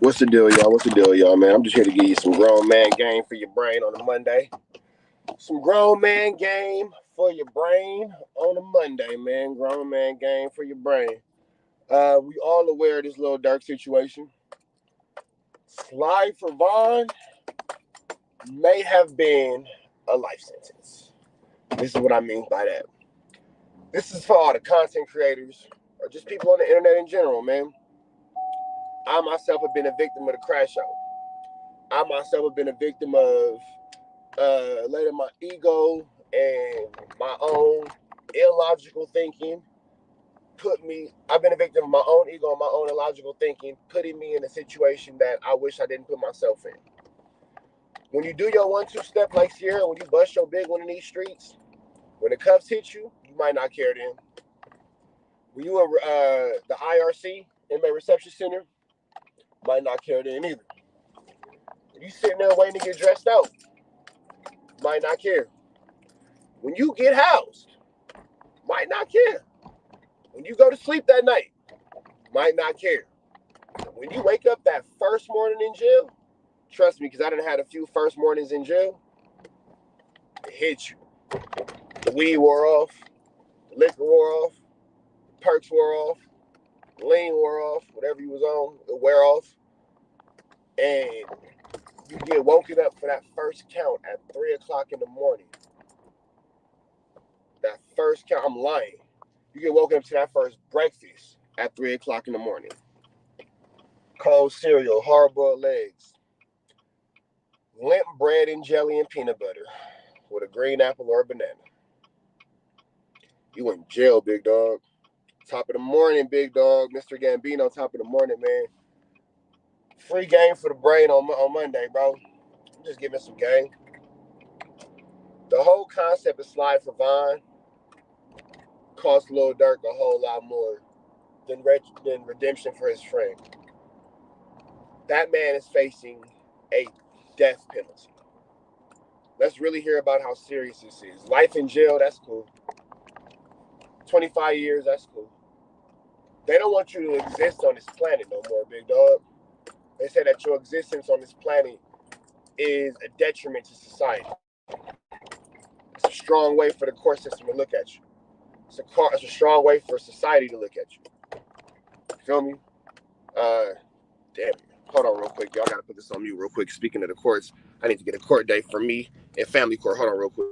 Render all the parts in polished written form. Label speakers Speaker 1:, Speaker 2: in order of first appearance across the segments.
Speaker 1: What's the deal, y'all? What's the deal, y'all, man? I'm just here to give you some grown man game for your brain on a Monday. Some grown man game for your brain on a Monday, man. Grown man game for your brain. We all aware of this little dark situation. Slide for Vaughn may have been a life sentence. This is what I mean by that. This is for all the content creators or just people on the internet in general, man. I myself have been a victim of the crash out. I myself have been a victim of letting my ego and my own illogical thinking I've been a victim of my own ego and my own illogical thinking, putting me in a situation that I wish I didn't put myself in. When you do your 1-2 step like Sierra, when you bust your big one in these streets, when the cuffs hit you, you might not care then. When you in the IRC, Inmate Reception Center, might not care then either. When you sitting there waiting to get dressed out, might not care. When you get housed, might not care. When you go to sleep that night, might not care. When you wake up that first morning in jail, trust me, because I done had a few first mornings in jail, it hit you. The weed wore off, the liquor wore off, the perks wore off, the lean wore off, whatever you was on, it wear off. And you get woken up for that first count at 3 o'clock in the morning. That first count, I'm lying. You get woken up to that first breakfast at 3 o'clock in the morning. Cold cereal, hard-boiled legs, limp bread and jelly and peanut butter with a green apple or a banana. You in jail, big dog. Top of the morning, big dog. Mr. Gambino, top of the morning, man. Free game for the brain on Monday, bro. I'm just giving some game. The whole concept of Slide for Vaughn cost Lil Durk a whole lot more than redemption for his friend. That man is facing a death penalty. Let's really hear about how serious this is. Life in jail, that's cool. 25 years, that's cool. They don't want you to exist on this planet no more, big dog. They say that your existence on this planet is a detriment to society. It's a strong way for the court system to look at you. It's a strong way for society to look at you. You feel me? Damn. Hold on real quick. Y'all got to put this on mute real quick. Speaking of the courts, I need to get a court date for me and family court. Hold on real quick.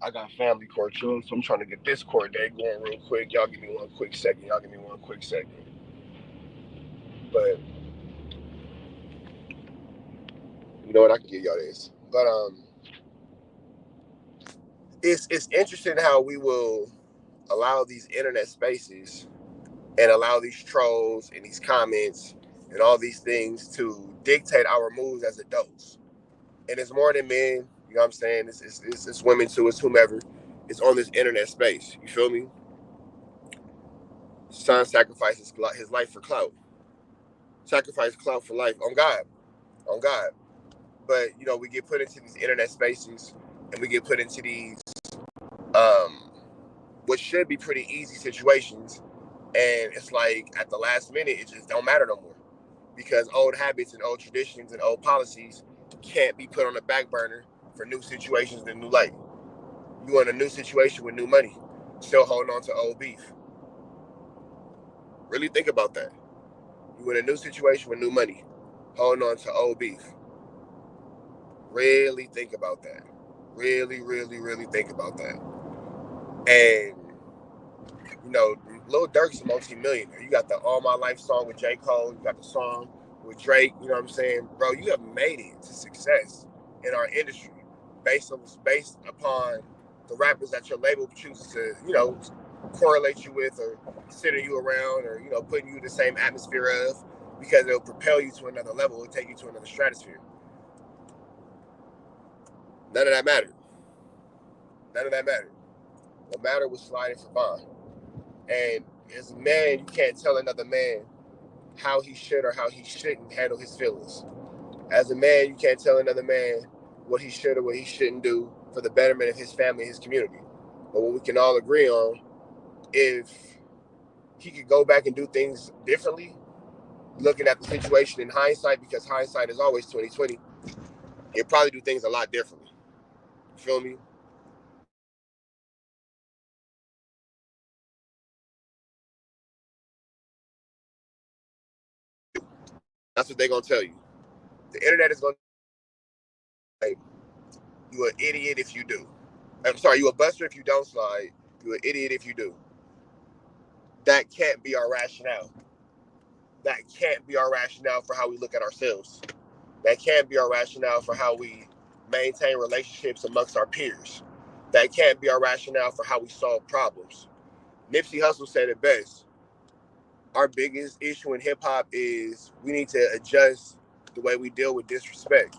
Speaker 1: I got family court, so I'm trying to get this court date going real quick. Y'all give me one quick second. But you know what? I can give y'all this. But it's interesting how we will allow these internet spaces and allow these trolls and these comments and all these things to dictate our moves as adults. And it's more than men. You know what I'm saying? It's women too. It's whomever. It's on this internet space. You feel me? Son sacrifices his life for clout. Sacrifice clout for life. On God. On God. But, you know, we get put into these internet spaces and we get put into these, what should be pretty easy situations. And it's like at the last minute, it just don't matter no more. Because old habits and old traditions and old policies can't be put on the back burner for new situations and new light. You in a new situation with new money, still holding on to old beef. Really think about that. You in a new situation with new money, holding on to old beef. Really think about that. Really, really, really think about that. And, you know, Lil Durk's a multi-millionaire. You got the All My Life song with J. Cole. You got the song with Drake. You know what I'm saying? Bro, you have made it to success in our industry. based upon the rappers that your label chooses to, correlate you with or center you around or, putting you in the same atmosphere of, because it'll propel you to another level, it'll take you to another stratosphere. None of that mattered. None of that mattered. What mattered was sliding for Vaughn. And as a man, you can't tell another man how he should or how he shouldn't handle his feelings. As a man, you can't tell another man what he should or what he shouldn't do for the betterment of his family and his community. But what we can all agree on, if he could go back and do things differently, looking at the situation in hindsight, because hindsight is always 20/20, he'll probably do things a lot differently. You feel me? That's what they're gonna tell you. The internet is gonna say, you an idiot if you do. I'm sorry, you a buster if you don't slide. You an idiot if you do. That can't be our rationale. That can't be our rationale for how we look at ourselves. That can't be our rationale for how we maintain relationships amongst our peers. That can't be our rationale for how we solve problems. Nipsey Hussle said it best. Our biggest issue in hip hop is we need to adjust the way we deal with disrespect.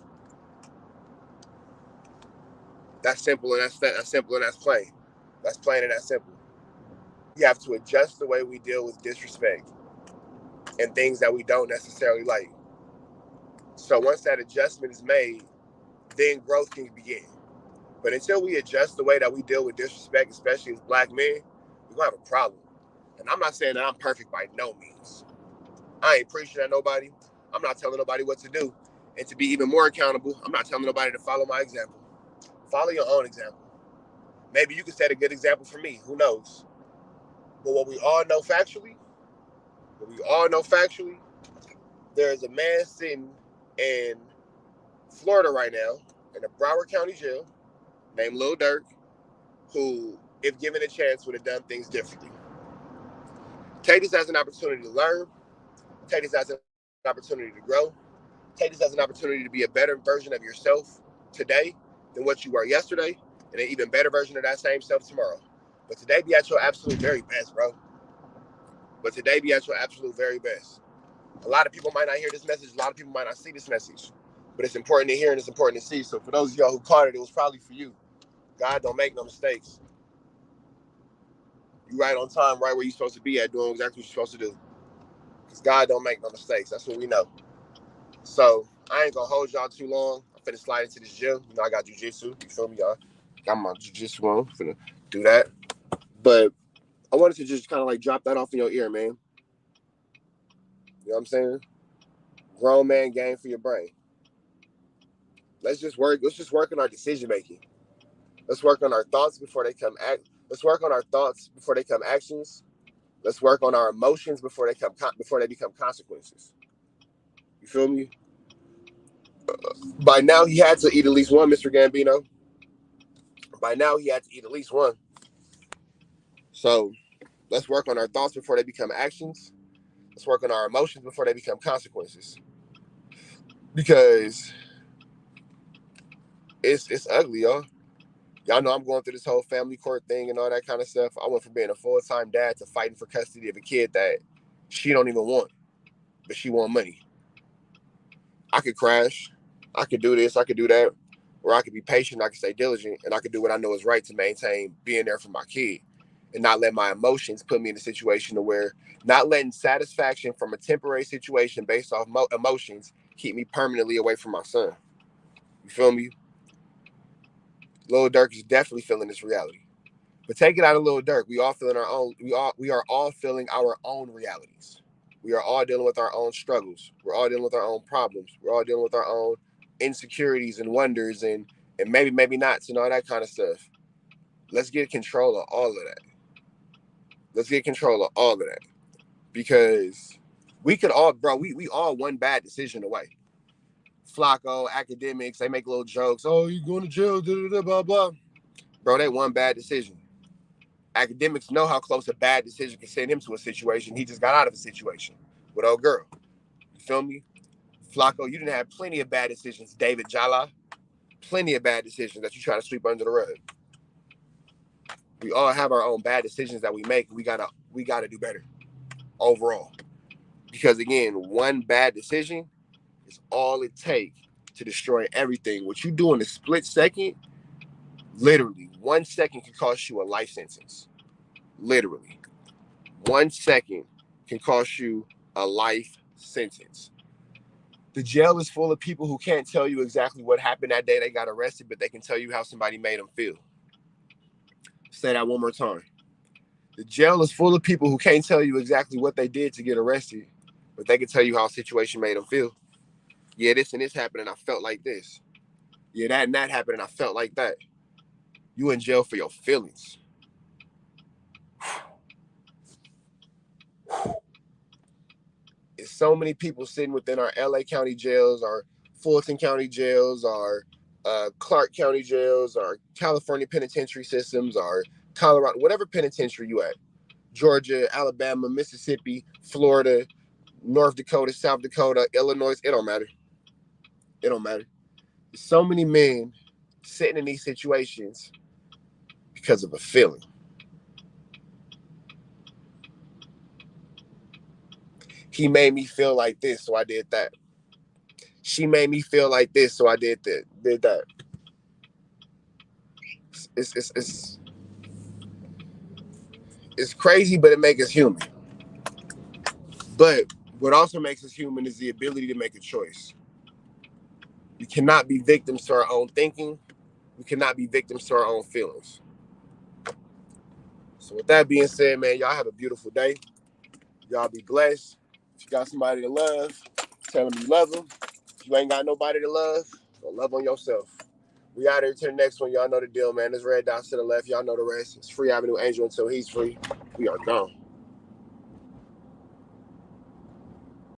Speaker 1: That's simple and that's simple and that's plain. That's plain and that's simple. We have to adjust the way we deal with disrespect and things that we don't necessarily like. So once that adjustment is made, then growth can begin. But until we adjust the way that we deal with disrespect, especially as black men, we're gonna have a problem. And I'm not saying that I'm perfect by no means. I ain't preaching at nobody. I'm not telling nobody what to do. And to be even more accountable, I'm not telling nobody to follow my example. Follow your own example. Maybe you can set a good example for me. Who knows? But what we all know factually, there is a man sitting in Florida right now in a Broward County jail named Lil Durk, who, if given a chance, would have done things differently. Take this as an opportunity to learn. Take this as an opportunity to grow. Take this as an opportunity to be a better version of yourself today than what you were yesterday, and an even better version of that same self tomorrow. But today, be at your absolute very best, bro. But today, be at your absolute very best. A lot of people might not hear this message. A lot of people might not see this message. But it's important to hear and it's important to see. So for those of y'all who caught it, it was probably for you. God don't make no mistakes. You right on time, right where you're supposed to be at, doing exactly what you're supposed to do. Because God don't make no mistakes. That's what we know. So I ain't gonna hold y'all too long. I'm finna slide into this gym. I got jujitsu. You feel me, y'all? Got my jujitsu on. Finna do that. But I wanted to just kind of like drop that off in your ear, man. You know what I'm saying? Grown man game for your brain. Let's just work. Let's just work on our decision making. Let's work on our thoughts before they come act. Let's work on our thoughts before they come actions. Let's work on our emotions before they become consequences. You feel me? By now he had to eat at least one, Mr. Gambino. By now he had to eat at least one. So let's work on our thoughts before they become actions. Let's work on our emotions before they become consequences. Because it's ugly, y'all. Y'all know I'm going through this whole family court thing and all that kind of stuff. I went from being a full-time dad to fighting for custody of a kid that she don't even want, but she want money. I could crash. I could do this. I could do that. Or I could be patient. I could stay diligent. And I could do what I know is right to maintain being there for my kid and not let my emotions put me in a situation to where not letting satisfaction from a temporary situation based off emotions keep me permanently away from my son. You feel me? Lil Durk is definitely feeling this reality. But take it out of Lil Durk. We all feeling our own. We are all feeling our own realities. We are all dealing with our own struggles. We're all dealing with our own problems. We're all dealing with our own insecurities and wonders and maybe nots and all that kind of stuff. Let's get control of all of that. Let's get control of all of that. Because we could all, bro, we all one bad decision away. FLAKKO, academics, they make little jokes. Oh, you going to jail, blah, blah. Bro, they one bad decision. Academics know how close a bad decision can send him to a situation. He just got out of a situation with old girl. You feel me? FLAKKO, you didn't have plenty of bad decisions, David Jala. plenty of bad decisions that you try to sweep under the rug. We all have our own bad decisions that we make. We gotta do better overall. Because again, one bad decision is all it takes to destroy everything. What you do in a split second, literally 1 second can cost you a life sentence. Literally. 1 second can cost you a life sentence. The jail is full of people who can't tell you exactly what happened that day they got arrested, but they can tell you how somebody made them feel. Say that one more time. The jail is full of people who can't tell you exactly what they did to get arrested, but they can tell you how a situation made them feel. Yeah, this and this happened and I felt like this. Yeah, that and that happened and I felt like that. You in jail for your feelings. There's so many people sitting within our LA County jails, our Fulton County jails, our Clark County jails, our California penitentiary systems, our Colorado, whatever penitentiary you at. Georgia, Alabama, Mississippi, Florida, North Dakota, South Dakota, Illinois, it don't matter. It don't matter. There's so many men sitting in these situations because of a feeling. He made me feel like this, so I did that. She made me feel like this, so I did that. It's crazy, but it makes us human. But what also makes us human is the ability to make a choice. We cannot be victims to our own thinking. We cannot be victims to our own feelings. So with that being said, man, y'all have a beautiful day. Y'all be blessed. If you got somebody to love, tell them you love them. If you ain't got nobody to love, go love on yourself. We out here to the next one. Y'all know the deal, man. There's red dots to the left. Y'all know the rest. It's Free Avenue Angel until he's free. We are gone.